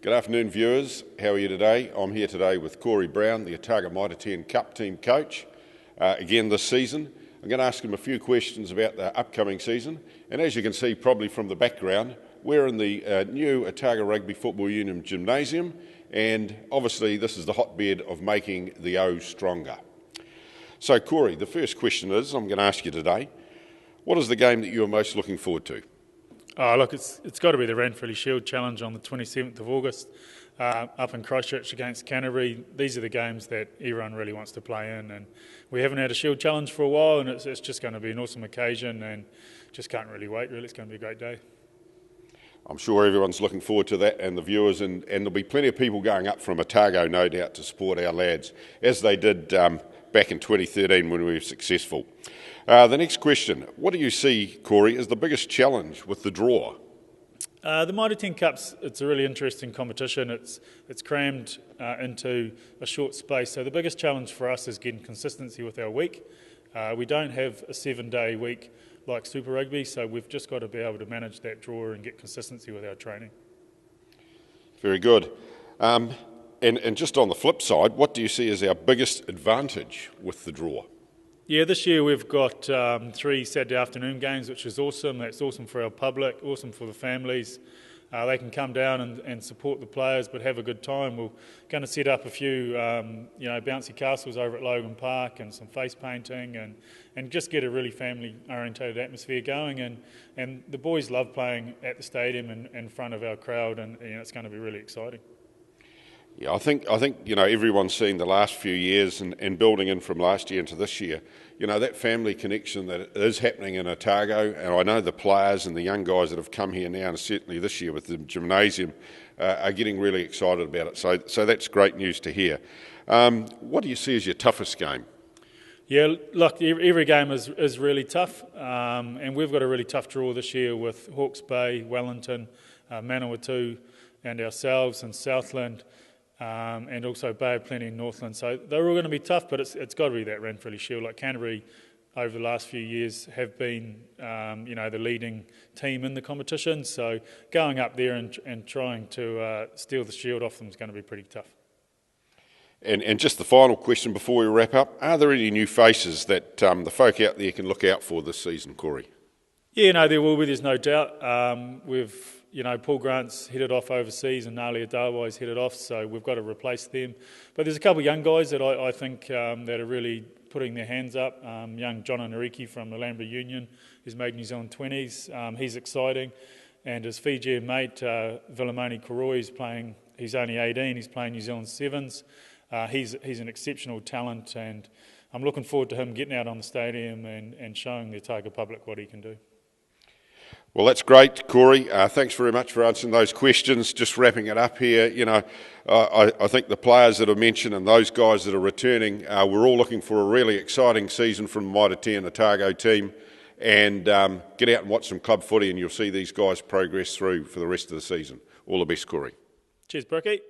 Good afternoon, viewers. How are you today? I'm here today with Cory Brown, the Otago Mitre Cup team coach, again this season. I'm going to ask him a few questions about the upcoming season, and as you can see probably from the background, we're in the new Otago Rugby Football Union gymnasium, and obviously this is the hotbed of making the O stronger. So Cory, the first question is, I'm going to ask you today, what is the game that you're most looking forward to? Oh, look, it's got to be the Ranfurly Shield Challenge on the 27th of August up in Christchurch against Canterbury. These are the games that everyone really wants to play in, and we haven't had a Shield Challenge for a while, and it's just going to be an awesome occasion, and just can't really wait, really. It's going to be a great day. I'm sure everyone's looking forward to that, and the viewers, and there'll be plenty of people going up from Otago, no doubt, to support our lads, as they did back in 2013 when we were successful. The next question, what do you see, Cory, as the biggest challenge with the draw? The Mitre Cup's, it's a really interesting competition. It's crammed into a short space, so the biggest challenge for us is getting consistency with our week. We don't have a 7-day week like Super Rugby, so we've just got to be able to manage that draw and get consistency with our training. Very good. And just on the flip side, what do you see as our biggest advantage with the draw? Yeah, this year we've got 3 Saturday afternoon games, which is awesome. That's awesome for our public, awesome for the families. They can come down and support the players, but have a good time. We're going to set up a few, bouncy castles over at Logan Park and some face painting, and just get a really family-orientated atmosphere going. And the boys love playing at the stadium and in front of our crowd, and it's going to be really exciting. Yeah, I think everyone's seen the last few years and building in from last year into this year, that family connection that is happening in Otago, and I know the players and the young guys that have come here now, and certainly this year with the gymnasium, are getting really excited about it. So that's great news to hear. What do you see as your toughest game? Yeah, look, every game is really tough, and we've got a really tough draw this year with Hawke's Bay, Wellington, Manawatu, and ourselves in Southland. And also Bay of Plenty in Northland. So they're all going to be tough, but it's got to be that Ranfurly Shield. Like Canterbury over the last few years have been, the leading team in the competition. So going up there and trying to steal the shield off them is going to be pretty tough. And just the final question before we wrap up, are there any new faces that the folk out there can look out for this season, Cory? Yeah, no, there will be, there's no doubt. Paul Grant's headed off overseas and Nali Adawai's headed off, so we've got to replace them. But there's a couple of young guys that I think that are really putting their hands up. Young John Nariki from the Lambra Union, who's made New Zealand 20s. He's exciting. And his Fijian mate, Vilimoni Koroi, he's only 18, he's playing New Zealand 7s. He's an exceptional talent, and I'm looking forward to him getting out on the stadium and showing the Otago public what he can do. Well, that's great, Cory. Thanks very much for answering those questions. Just wrapping it up here, I think the players that are mentioned and those guys that are returning, we're all looking for a really exciting season from the Mitre and Otago team. And get out and watch some club footy, and you'll see these guys progress through for the rest of the season. All the best, Cory. Cheers, Bricky.